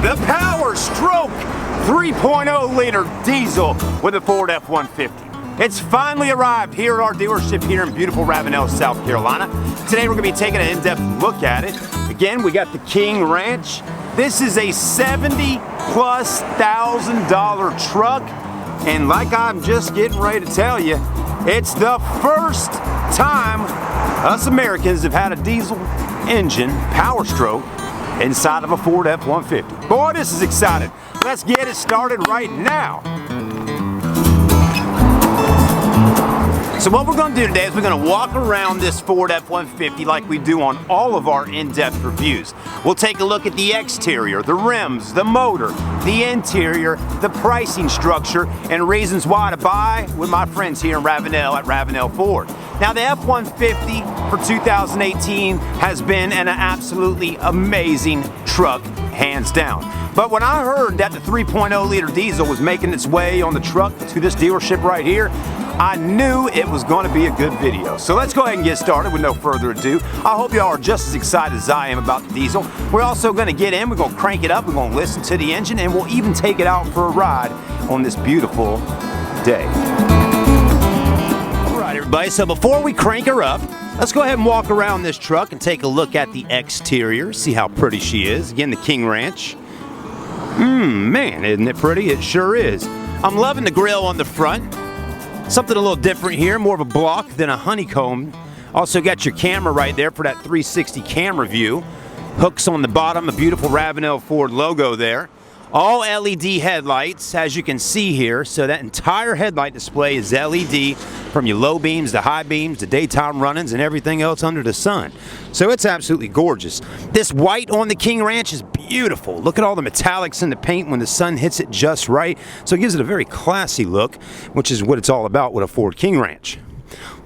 the Power Stroke 3.0 liter diesel with a Ford F150. It's finally arrived here at our dealership here in beautiful Ravenel, South Carolina. Today we're going to be taking an in-depth look at it. Again, we got the King Ranch. This is a $70,000+ truck, and like I'm just getting ready to tell you, it's the first time us Americans have had a diesel engine Power Stroke inside of a Ford F-150. Boy, this is exciting. Let's get it started right now. So what we're going to do today is we're going to walk around this Ford F-150 like we do on all of our in-depth reviews. We'll take a look at the exterior, the rims, the motor, the interior, the pricing structure, and reasons why to buy with my friends here in Ravenel at Ravenel Ford. Now the F-150 for 2018 has been an absolutely amazing truck, hands down. But when I heard that the 3.0 liter diesel was making its way on the truck to this dealership right here, I knew it was going to be a good video. So let's go ahead and get started with no further ado. I hope y'all are just as excited as I am about the diesel. We're also going to get in, we're going to crank it up, we're going to listen to the engine, and we'll even take it out for a ride on this beautiful day. All right, everybody, so before we crank her up, let's go ahead and walk around this truck and take a look at the exterior, see how pretty she is. Again, the King Ranch. Man, isn't it pretty? It sure is. I'm loving the grille on the front. Something a little different here, more of a block than a honeycomb. Also got your camera right there for that 360 camera view. Hooks on the bottom, a beautiful Ravenel Ford logo there. All LED headlights, as you can see here. So that entire headlight display is LED, from your low beams to high beams to daytime run-ins and everything else under the sun. So it's absolutely gorgeous. This white on the King Ranch is beautiful. Look at all the metallics in the paint when the sun hits it just right. So it gives it a very classy look, which is what it's all about with a Ford King Ranch.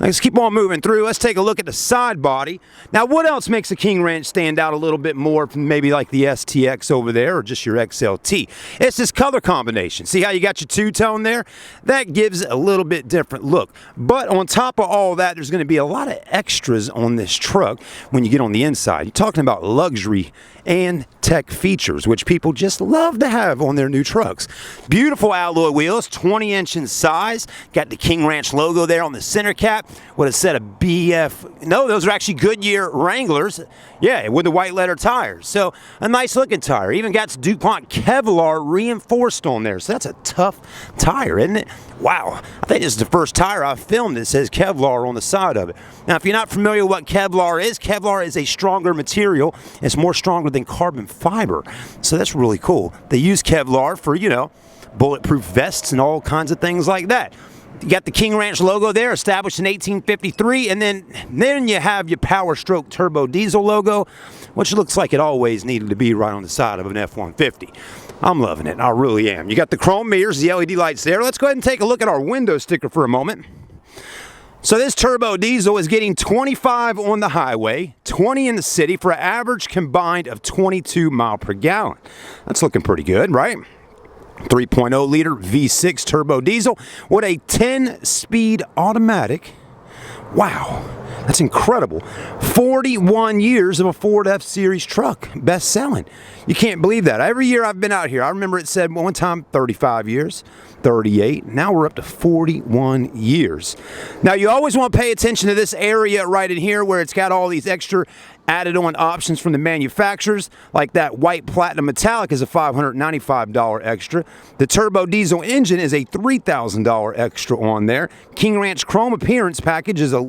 Let's keep on moving through. Let's take a look at the side body. Now, what else makes a King Ranch stand out a little bit more from maybe like the STX over there or just your XLT? It's this color combination. See how you got your two-tone there? That gives a little bit different look. But on top of all that, there's going to be a lot of extras on this truck when you get on the inside. You're talking about luxury and tech features, which people just love to have on their new trucks. Beautiful alloy wheels, 20-inch in size. Got the King Ranch logo there on the center cap with a set of no, those are actually Goodyear Wranglers. Yeah, with the white letter tires. So a nice looking tire. Even got some DuPont Kevlar reinforced on there. So that's a tough tire, isn't it? Wow, I think this is the first tire I've filmed that says Kevlar on the side of it. Now, if you're not familiar with what Kevlar is a stronger material. It's more stronger than carbon fiber. So that's really cool. They use Kevlar for, you know, bulletproof vests and all kinds of things like that. You got the King Ranch logo there, established in 1853, and then you have your Power Stroke turbo diesel logo, which looks like it always needed to be right on the side of an F-150. I'm loving it. I really am. You got the chrome mirrors, the LED lights there. Let's go ahead and take a look at our window sticker for a moment. So this turbo diesel is getting 25 on the highway, 20 in the city for an average combined of 22 miles per gallon. That's looking pretty good, right? 3.0 liter V6 turbo diesel with a 10-speed automatic. Wow, that's incredible. 41 years of a Ford F-Series truck, best selling. You can't believe that. Every year I've been out here, I remember it said one time 35 years, 38. Now we're up to 41 years. Now you always want to pay attention to this area right in here where it's got all these extra added on options from the manufacturers, like that white platinum metallic is a $595 extra. The turbo diesel engine is a $3,000 extra on there. King Ranch chrome appearance package is a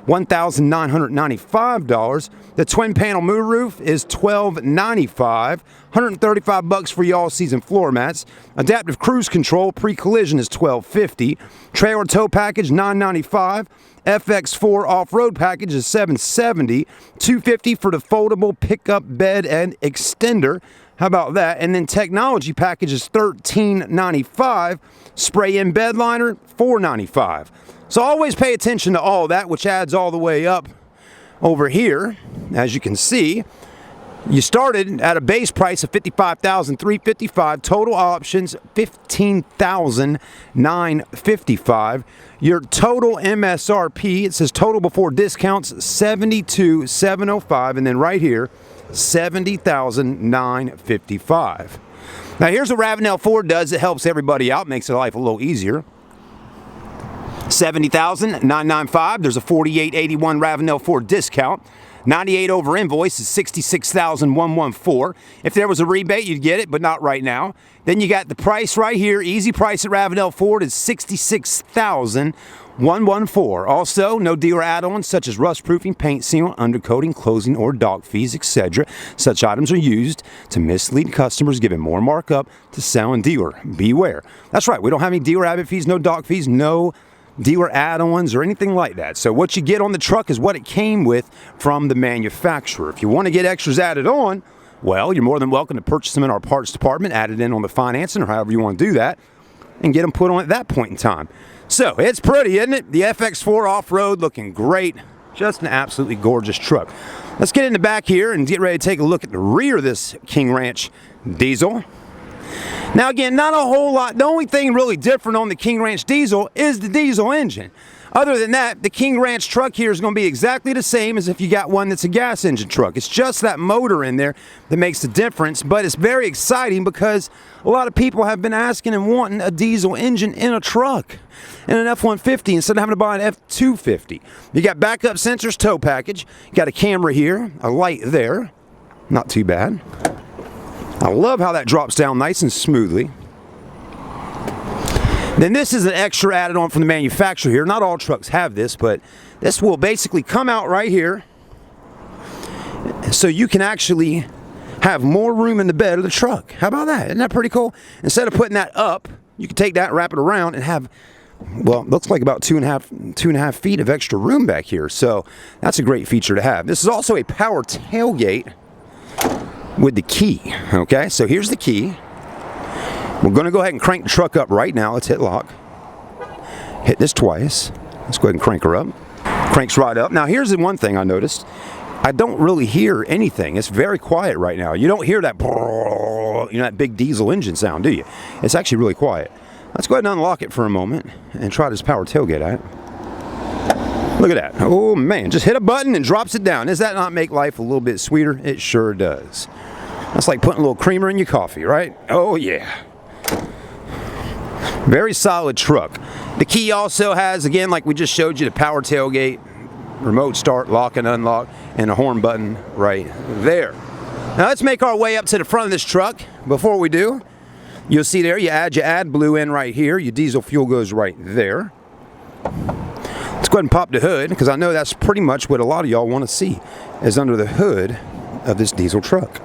$1,995. The twin panel moonroof is $1,295. $135 for your all-season floor mats. Adaptive cruise control pre-collision is $1,250. Trailer tow package $995. FX4 off-road package is $770. $250 for the foldable pickup bed and extender. How about that? And then technology package is $1395. Spray-in bed liner $495. So always pay attention to all that, which adds all the way up over here, as you can see. You started at a base price of $55,355. Total options $15,955. Your total MSRP, it says total before discounts $72,705, and then right here $70,955. Now here's what Ravenel Ford does. It helps everybody out, makes their life a little easier. $70,995. There's a $48.81 Ravenel Ford discount. 98 over invoice is $66,114. If there was a rebate, you'd get it, but not right now. Then you got the price right here. Easy price at Ravenel Ford is $66,114. Also, no dealer add-ons such as rust proofing, paint sealant, undercoating, closing, or dock fees, etc. Such items are used to mislead customers, giving more markup to selling dealer. Beware. That's right. We don't have any dealer admin fees, no dock fees, no dealer add-ons or anything like that. So what you get on the truck is what it came with from the manufacturer. If you want to get extras added on, well, you're more than welcome to purchase them in our parts department, added in on the financing or however you want to do that, and get them put on at that point in time. So it's pretty, isn't it? The FX4 off-road looking great. Just an absolutely gorgeous truck. Let's get in the back here and get ready to take a look at the rear of this King Ranch diesel. Now again, not a whole lot. The only thing really different on the King Ranch diesel is the diesel engine. Other than that, the King Ranch truck here is going to be exactly the same as if you got one that's a gas engine truck. It's just that motor in there that makes the difference, but it's very exciting because a lot of people have been asking and wanting a diesel engine in a truck, in an F150 instead of having to buy an F250. You got backup sensors, tow package, you got a camera here, a light there, not too bad. I love how that drops down nice and smoothly. Then this is an extra added on from the manufacturer here. Not all trucks have this, but this will basically come out right here so you can actually have more room in the bed of the truck. How about that? Isn't that pretty cool? Instead of putting that up, you can take that, wrap it around, and have, well, it looks like about two and a half feet of extra room back here. So that's a great feature to have. This is also a power tailgate with the key. Okay, so here's the key. We're going to go ahead and crank the truck up right now. Let's hit lock. Hit this twice. Let's go ahead and crank her up. Cranks right up. Now here's the one thing I noticed. I don't really hear anything. It's very quiet right now. You don't hear that, that big diesel engine sound, do you? It's actually really quiet. Let's go ahead and unlock it for a moment and try this power tailgate out. Look at that. Oh man, just hit a button and drops it down. Does that not make life a little bit sweeter? It sure does. That's like putting a little creamer in your coffee, right? Oh yeah. Very solid truck. The key also has, again, like we just showed you, the power tailgate, remote start, lock and unlock, and a horn button right there. Now let's make our way up to the front of this truck. Before we do, you'll see there, you add your AdBlue in right here. Your diesel fuel goes right there. Let's go ahead and pop the hood, because I know that's pretty much what a lot of y'all want to see, is under the hood of this diesel truck.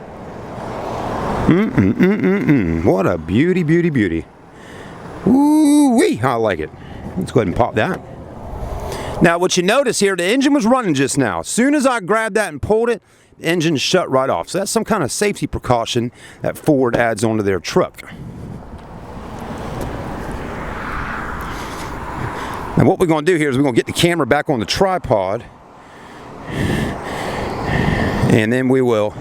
What a beauty, beauty, beauty. Ooh-wee, I like it. Let's go ahead and pop that. Now, what you notice here, the engine was running just now. As soon as I grabbed that and pulled it, the engine shut right off. So that's some kind of safety precaution that Ford adds onto their truck. Now, what we're going to do here is we're going to get the camera back on the tripod, and then we will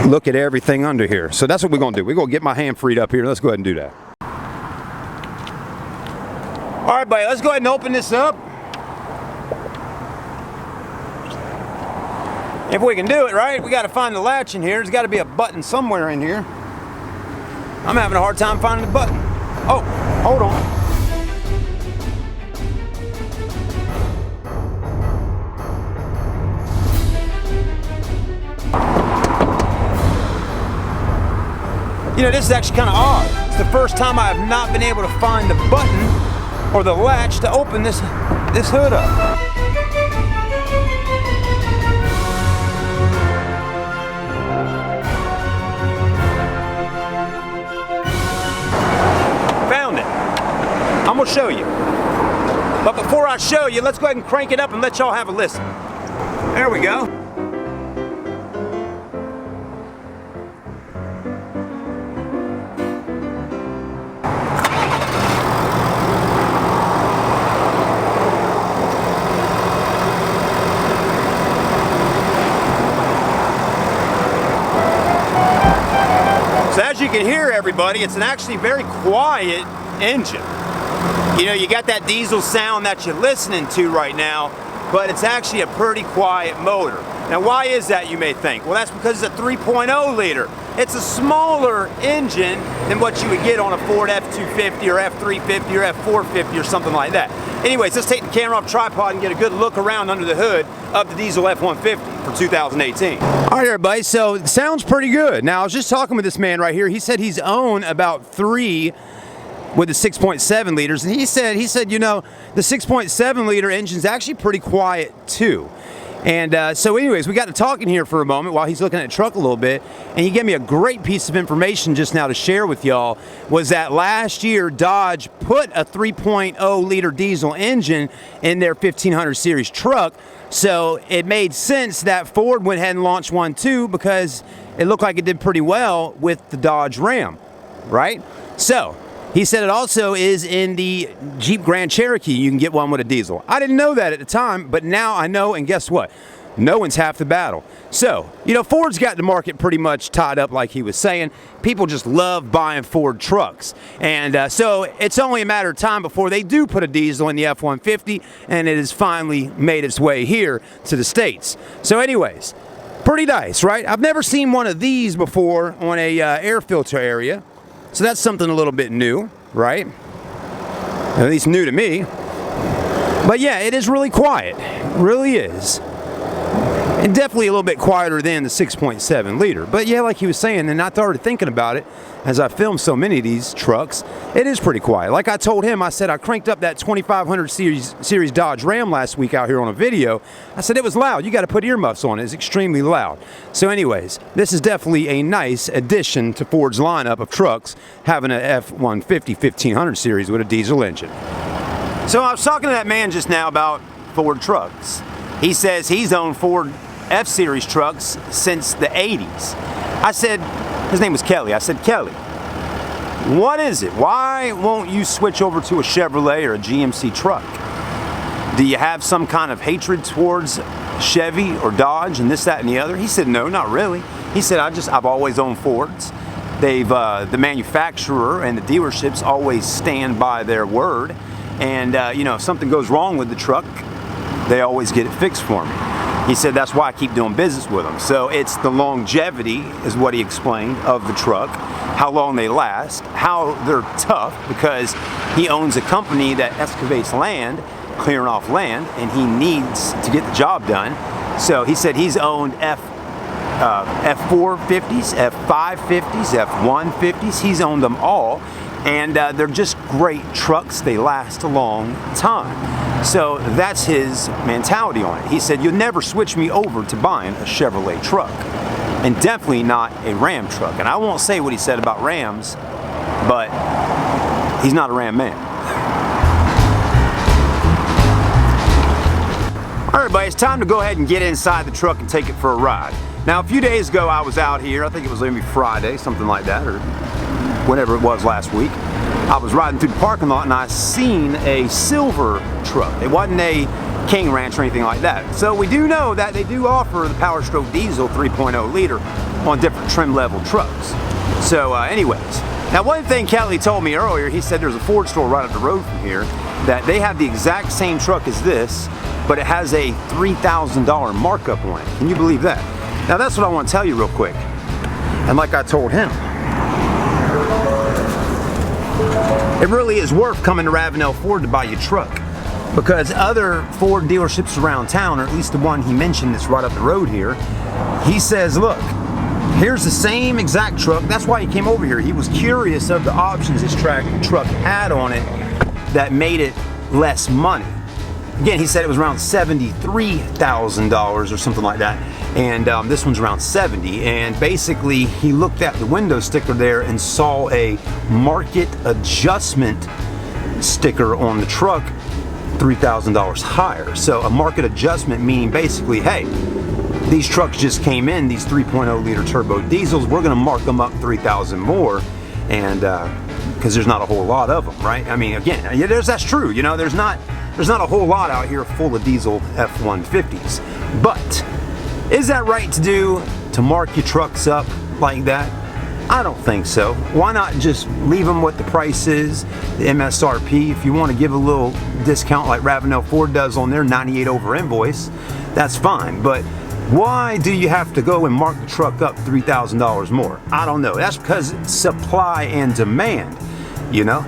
look at everything under here. So that's what we're going to do. We're going to get my hand freed up here. Let's go ahead and do that. All right, buddy, let's go ahead and open this up. If we can do it, right? We got to find the latch in here. There's got to be a button somewhere in here. I'm having a hard time finding the button. Oh, hold on. You know, this is actually kind of odd. It's the first time I have not been able to find the button or the latch to open this hood up. Found it. I'm gonna show you. But before I show you, let's go ahead and crank it up and let y'all have a listen. There we go. So as you can hear, everybody, it's an actually very quiet engine. You know, you got that diesel sound that you're listening to right now, but it's actually a pretty quiet motor. Now why is that, you may think? Well, that's because it's a 3.0 liter. It's a smaller engine than what you would get on a Ford F250 or F350 or F450 or something like that. Anyways, let's take the camera off tripod and get a good look around under the hood of the diesel F150 for 2018. All right, everybody, so it sounds pretty good. Now, I was just talking with this man right here. He said he's owned about 3 with the 6.7 liters, and he said, you know, the 6.7 liter engine's actually pretty quiet too. And so anyways, we got to talking here for a moment while he's looking at the truck a little bit, and he gave me a great piece of information just now to share with y'all, was that last year Dodge put a 3.0 liter diesel engine in their 1500 series truck, so it made sense that Ford went ahead and launched one too, because it looked like it did pretty well with the Dodge Ram, right? So he said it also is in the Jeep Grand Cherokee. You can get one with a diesel. I didn't know that at the time, but now I know, and guess what? No one's half the battle. So, you know, Ford's got the market pretty much tied up like he was saying. People just love buying Ford trucks. And so it's only a matter of time before they do put a diesel in the F-150, and it has finally made its way here to the States. So anyways, pretty nice, right? I've never seen one of these before on a air filter area. So that's something a little bit new, right? At least new to me. But yeah, it is really quiet. It really is. And definitely a little bit quieter than the 6.7 liter. But yeah, like he was saying, and I started thinking about it as I filmed so many of these trucks, it is pretty quiet. Like I told him, I said I cranked up that 2500 series Dodge Ram last week out here on a video. I said it was loud. You got to put earmuffs on. It's extremely loud. So anyways, this is definitely a nice addition to Ford's lineup of trucks, having an F-150 1500 series with a diesel engine. So I was talking to that man just now about Ford trucks. He says he's owned Ford F-Series trucks since the 80s. I said, his name was Kelly. I said, Kelly, what is it? Why won't you switch over to a Chevrolet or a GMC truck? Do you have some kind of hatred towards Chevy or Dodge and this, that, and the other? He said, no, not really. He said, I've always owned Fords. The manufacturer and the dealerships always stand by their word. And, you know, if something goes wrong with the truck, they always get it fixed for me. He said that's why I keep doing business with them. So it's the longevity, is what he explained, of the truck, how long they last, how they're tough, because he owns a company that excavates land, clearing off land, and he needs to get the job done. So he said he's owned F450s, F550s, F150s. He's owned them all, and they're just great trucks. They last a long time. So that's his mentality on it. He said, you'll never switch me over to buying a Chevrolet truck, and definitely not a Ram truck. And I won't say what he said about Rams, but he's not a Ram man. All right, everybody, it's time to go ahead and get inside the truck and take it for a ride. Now, a few days ago, I was out here. I think it was maybe Friday, something like that, or whenever it was last week. I was riding through the parking lot and I seen a silver truck. It wasn't a King Ranch or anything like that. So we do know that they do offer the Power Stroke diesel 3.0 liter on different trim level trucks. So anyways, now one thing Kelly told me earlier, he said there's a Ford store right up the road from here that they have the exact same truck as this, but it has a $3,000 markup on it. Can you believe that? Now that's what I want to tell you real quick. And like I told him, it really is worth coming to Ravenel Ford to buy your truck, because other Ford dealerships around town, or at least the one he mentioned that's right up the road here, he says, look, here's the same exact truck. That's why he came over here. He was curious of the options this truck had on it that made it less money. Again, he said it was around $73,000 or something like that, and this one's around 70. And basically, he looked at the window sticker there and saw a market adjustment sticker on the truck, $3,000 higher. So a market adjustment meaning basically, hey, these trucks just came in, these 3.0 liter turbo diesels, we're gonna mark them up 3,000 more, and because there's not a whole lot of them, right? I mean, again, that's true. You know, there's not a whole lot out here full of diesel F-150s. But is that right to do, to mark your trucks up like that? I don't think so. Why not just leave them what the price is, the MSRP? If you want to give a little discount like Ravenel Ford does on their 98 over invoice, that's fine. But Why do you have to go and mark the truck up $3,000 more? I don't know. That's because it's supply and demand, you know?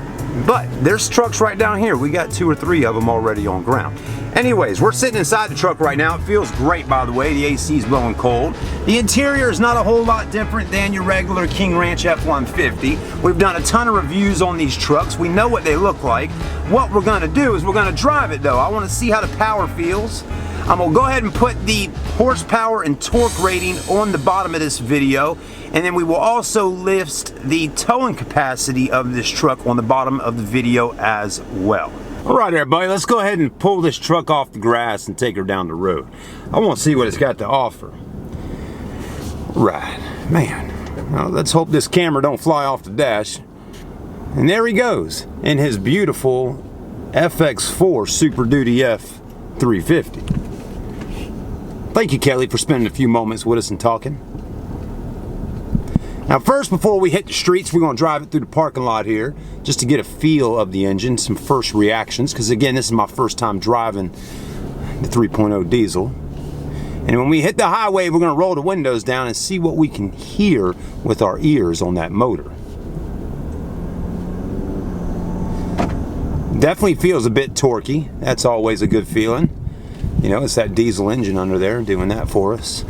But there's trucks right down here. We got 2 or 3 of them already on ground. Anyways, we're sitting inside the truck right now. It feels great, by the way. The AC is blowing cold. The interior is not a whole lot different than your regular King Ranch F150. We've done a ton of reviews on these trucks. We know what they look like. What we're going to do is we're going to drive it, though. I want to see how the power feels. I'm going to go ahead and put the horsepower and torque rating on the bottom of this video, and then we will also list the towing capacity of this truck on the bottom of the video as well. Alright everybody, let's go ahead and pull this truck off the grass and take her down the road. I want to see what it's got to offer. Right, man. Now, let's hope this camera don't fly off the dash. And there he goes, in his beautiful FX4 Super Duty F350. Thank you, Kelly, for spending a few moments with us and talking. Now first, before we hit the streets, we're going to drive it through the parking lot here just to get a feel of the engine, some first reactions, because again, this is my first time driving the 3.0 diesel. And when we hit the highway, we're going to roll the windows down and see what we can hear with our ears on that motor. Definitely feels a bit torquey. That's always a good feeling. You know, it's that diesel engine under there doing that for us.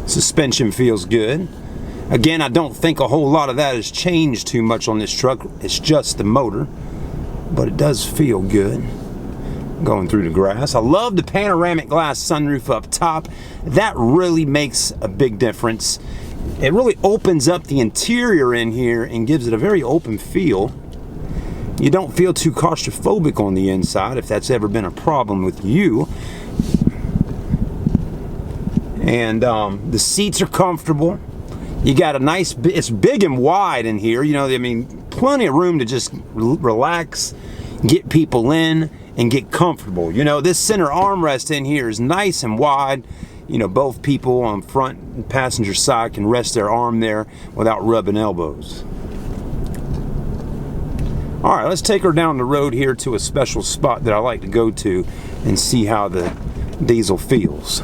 Suspension feels good. Again, I don't think a whole lot of that has changed too much on this truck. It's just the motor, but it does feel good going through the grass. I love the panoramic glass sunroof up top. That really makes a big difference. It really opens up the interior in here and gives it a very open feel. You don't feel too claustrophobic on the inside, if that's ever been a problem with you. And the seats are comfortable. You got a nice, it's big and wide in here, you know, I mean, plenty of room to just relax, get people in, and get comfortable. You know, this center armrest in here is nice and wide. You know, both people on front and passenger side can rest their arm there without rubbing elbows. All right, let's take her down the road here to a special spot that I like to go to and see how the diesel feels.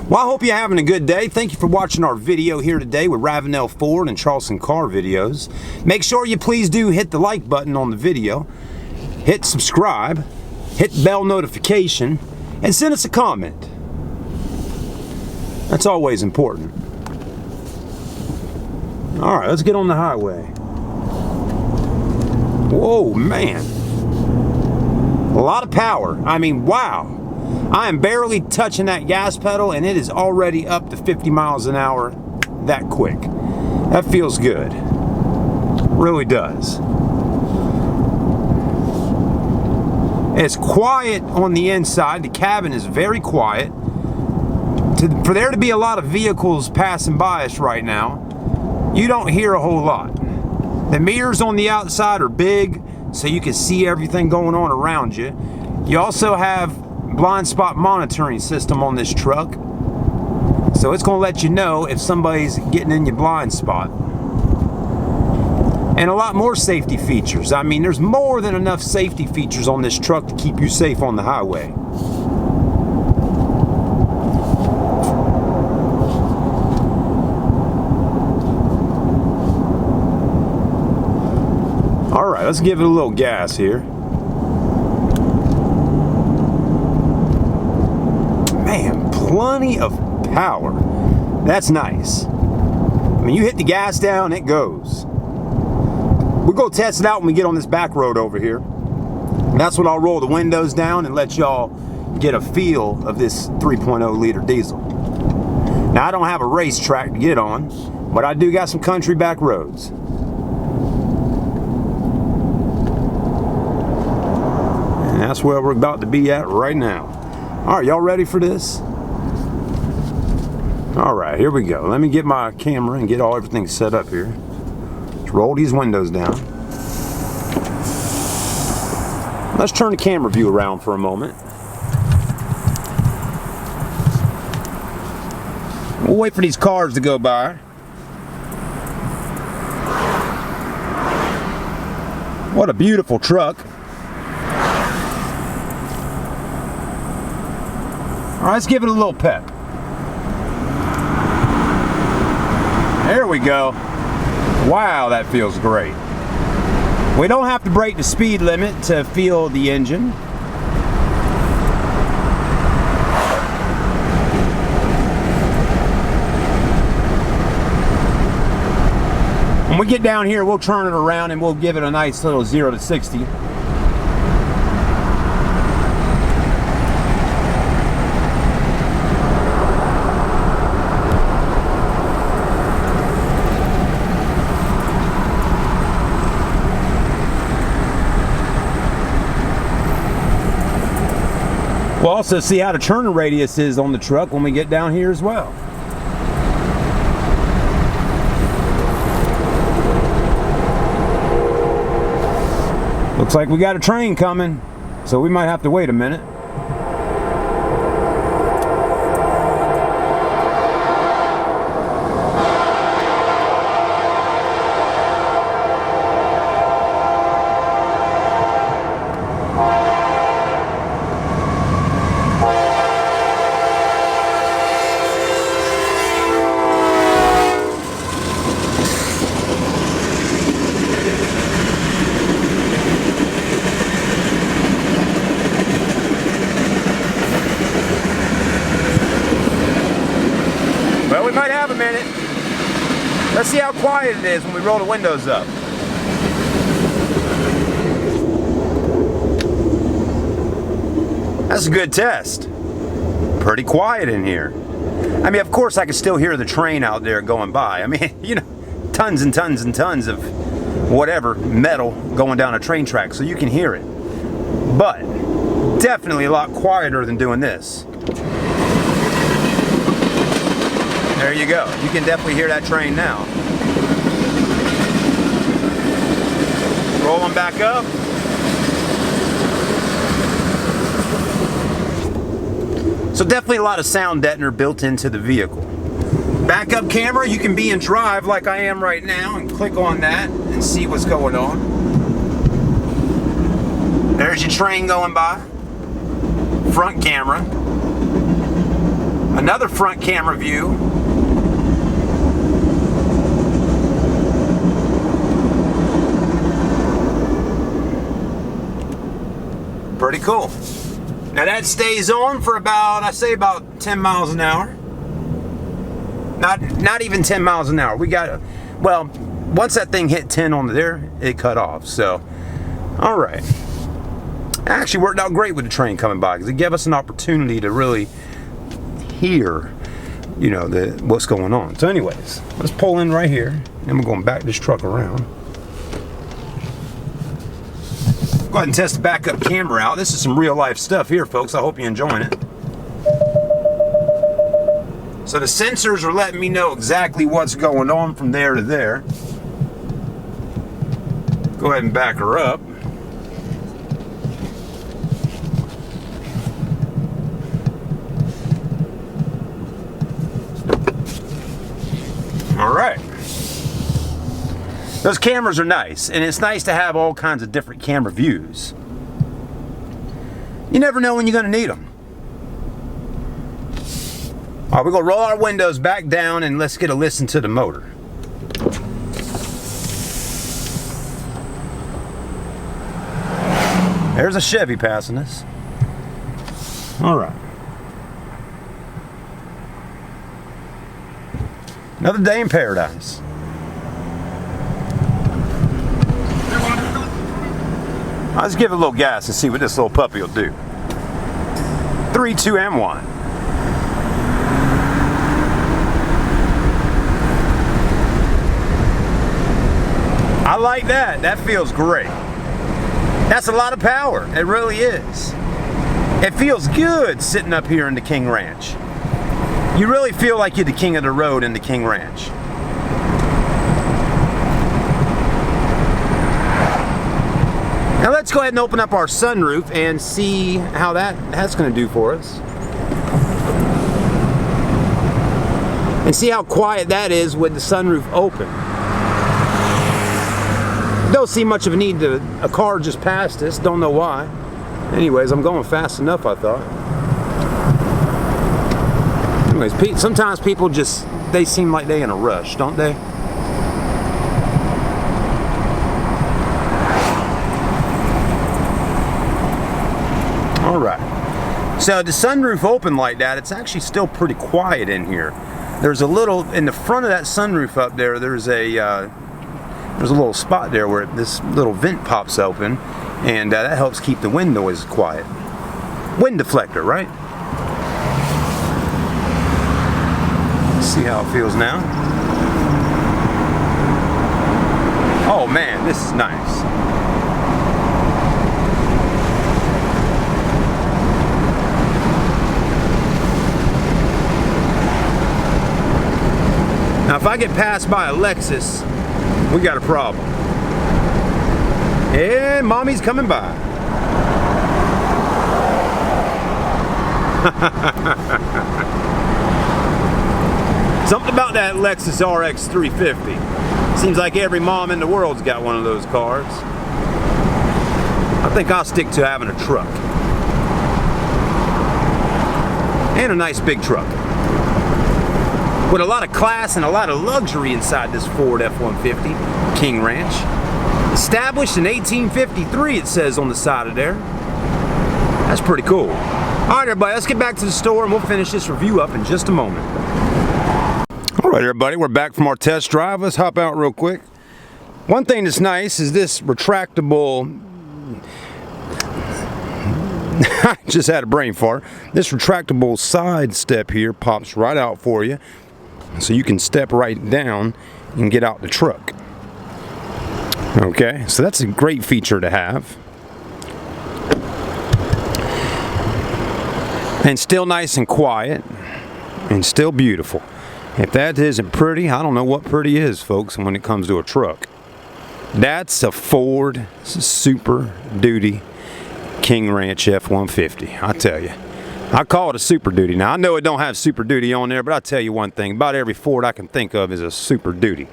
Well, I hope you're having a good day. Thank you for watching our video here today with Ravenel Ford and Charleston Car videos. Make sure you please do hit the like button on the video, hit subscribe, hit bell notification, and send us a comment. That's always important. All right, let's get on the highway. Whoa, man. A lot of power. I mean, wow. I am barely touching that gas pedal and it is already up to 50 miles an hour that quick. That feels good. Really does. It's quiet on the inside. The cabin is very quiet. For there to be a lot of vehicles passing by us right now, you don't hear a whole lot. The mirrors on the outside are big, so you can see everything going on around you. You also have blind spot monitoring system on this truck, so it's going to let you know if somebody's getting in your blind spot. And a lot more safety features. I mean, there's more than enough safety features on this truck to keep you safe on the highway. All right, let's give it a little gas here. Man, plenty of power. That's nice. I mean, you hit the gas down, it goes. We'll go test it out when we get on this back road over here. That's when I'll roll the windows down and let y'all get a feel of this 3.0 liter diesel. Now, I don't have a racetrack to get on, but I do got some country back roads. And that's where we're about to be at right now. All right, y'all ready for this? All right, here we go. Let me get my camera and get everything set up here. Let's roll these windows down. Let's turn the camera view around for a moment. We'll wait for these cars to go by. What a beautiful truck. All right, let's give it a little pep. There we go. Wow, that feels great. We don't have to break the speed limit to feel the engine. When we get down here, we'll turn it around and we'll give it a nice little 0 to 60. We'll also see how the turning radius is on the truck when we get down here as well. Looks like we got a train coming, so we might have to wait a minute. Well, we might have a minute. Let's see how quiet it is when we roll the windows up. That's a good test. Pretty quiet in here. I mean, of course, I can still hear the train out there going by. I mean, you know, tons and tons and tons of whatever metal going down a train track, so you can hear it. But definitely a lot quieter than doing this. There you go. You can definitely hear that train now. Rolling back up. So definitely a lot of sound deadener built into the vehicle. Backup camera, you can be in drive like I am right now and click on that and see what's going on. There's your train going by. Front camera. Another front camera view. Pretty cool. Now that stays on for about, I say about 10 miles an hour. Not even 10 miles an hour. We got, well, once that thing hit 10 on there, it cut off. So, all right. It actually worked out great with the train coming by because it gave us an opportunity to really hear, you know, what's going on. So anyways, let's pull in right here and we're going to back this truck around. Go ahead and test the backup camera out. This is some real life stuff here, folks. I hope you're enjoying it. So the sensors are letting me know exactly what's going on from there to there. Go ahead and back her up. All right. Those cameras are nice, and it's nice to have all kinds of different camera views. You never know when you're going to need them. All right, we're going to roll our windows back down and let's get a listen to the motor. There's a Chevy passing us. All right. Another day in paradise. Let's give it a little gas and see what this little puppy will do. 3, 2, and 1. I like that. That feels great. That's a lot of power. It really is. It feels good sitting up here in the King Ranch. You really feel like you're the king of the road in the King Ranch. Now let's go ahead and open up our sunroof and see how that's going to do for us. And see how quiet that is with the sunroof open. Don't see much of a need to, a car just passed us, don't know why. Anyways, I'm going fast enough, I thought. Anyways, sometimes people just, they seem like they're in a rush, don't they? All right. So the sunroof open like that, it's actually still pretty quiet in here. There's a little, in the front of that sunroof up there, there's a little spot there where this little vent pops open, and that helps keep the wind noise quiet. Wind deflector, right? Let's see how it feels now. Oh man, this is nice. Now if I get passed by a Lexus, we got a problem. And mommy's coming by. Something about that Lexus RX 350. Seems like every mom in the world's got one of those cars. I think I'll stick to having a truck. And a nice big truck. With a lot of class and a lot of luxury inside this Ford F-150 King Ranch. Established in 1853, it says on the side of there. That's pretty cool. Alright everybody, let's get back to the store and we'll finish this review up in just a moment. Alright everybody, we're back from our test drive. Let's hop out real quick. One thing that's nice is this retractable... just had a brain fart. This retractable side step here pops right out for you. So you can step right down and get out the truck. Okay, so that's a great feature to have. And still nice and quiet. And still beautiful. If that isn't pretty, I don't know what pretty is, folks, when it comes to a truck. That's a Ford Super Duty King Ranch F-150, I tell you. I call it a Super Duty. Now, I know it don't have Super Duty on there, but I'll tell you one thing. About every Ford I can think of is a Super Duty.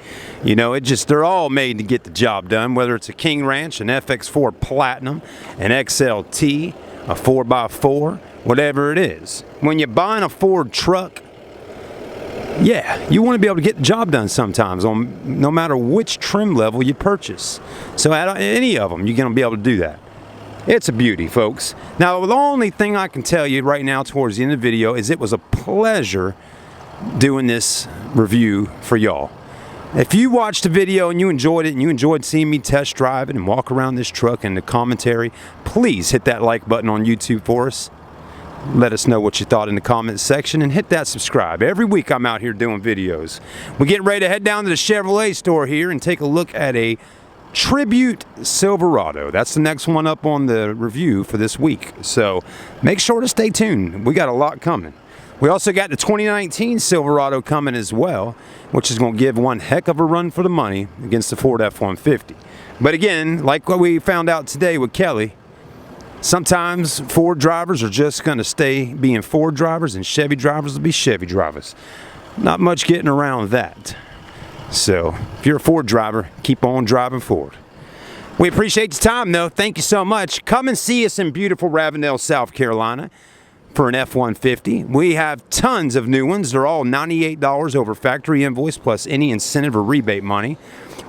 You know, they're all made to get the job done, whether it's a King Ranch, an FX4 Platinum, an XLT, a 4x4, whatever it is. When you're buying a Ford truck, yeah, you want to be able to get the job done sometimes, no matter which trim level you purchase. So at any of them, you're going to be able to do that. It's a beauty, folks. Now, the only thing I can tell you right now towards the end of the video is it was a pleasure doing this review for y'all. If you watched the video and you enjoyed it and you enjoyed seeing me test drive it and walk around this truck and the commentary, please hit that like button on YouTube for us. Let us know what you thought in the comments section and hit that subscribe. Every week I'm out here doing videos. We're getting ready to head down to the Chevrolet store here and take a look at a Tribute Silverado. That's the next one up on the review for this week. So make sure to stay tuned. We got a lot coming. We also got the 2019 Silverado coming as well, which is going to give one heck of a run for the money against the Ford F-150. But again, like what we found out today with Kelly, sometimes Ford drivers are just going to stay being Ford drivers and Chevy drivers will be Chevy drivers. Not much getting around that. So, if you're a Ford driver, keep on driving Ford. We appreciate your time, though. Thank you so much. Come and see us in beautiful Ravenel, South Carolina for an F-150. We have tons of new ones. They're all $98 over factory invoice plus any incentive or rebate money.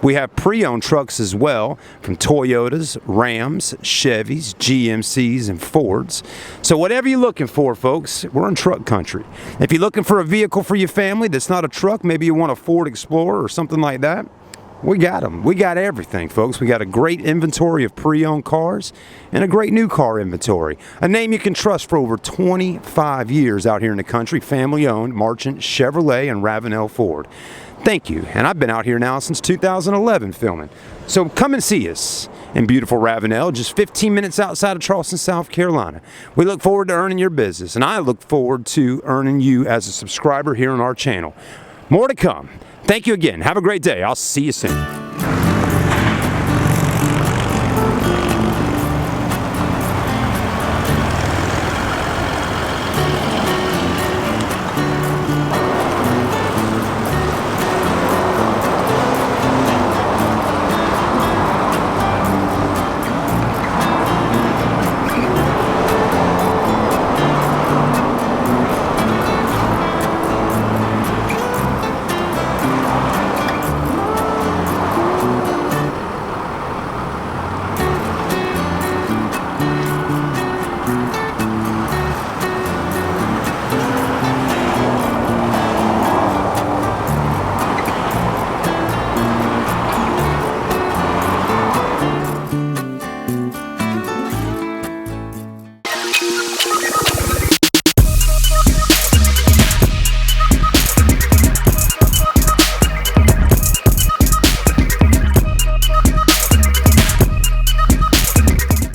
We have pre-owned trucks as well from Toyotas, Rams, Chevys, GMCs, and Fords. So whatever you're looking for, folks, we're in truck country. If you're looking for a vehicle for your family that's not a truck, maybe you want a Ford Explorer or something like that, we got them. We got everything, folks. We got a great inventory of pre-owned cars and a great new car inventory. A name you can trust for over 25 years out here in the country, family-owned, Marchant, Chevrolet, and Ravenel Ford. Thank you, and I've been out here now since 2011 filming. So come and see us in beautiful Ravenel, just 15 minutes outside of Charleston, South Carolina. We look forward to earning your business, and I look forward to earning you as a subscriber here on our channel. More to come. Thank you again. Have a great day. I'll see you soon.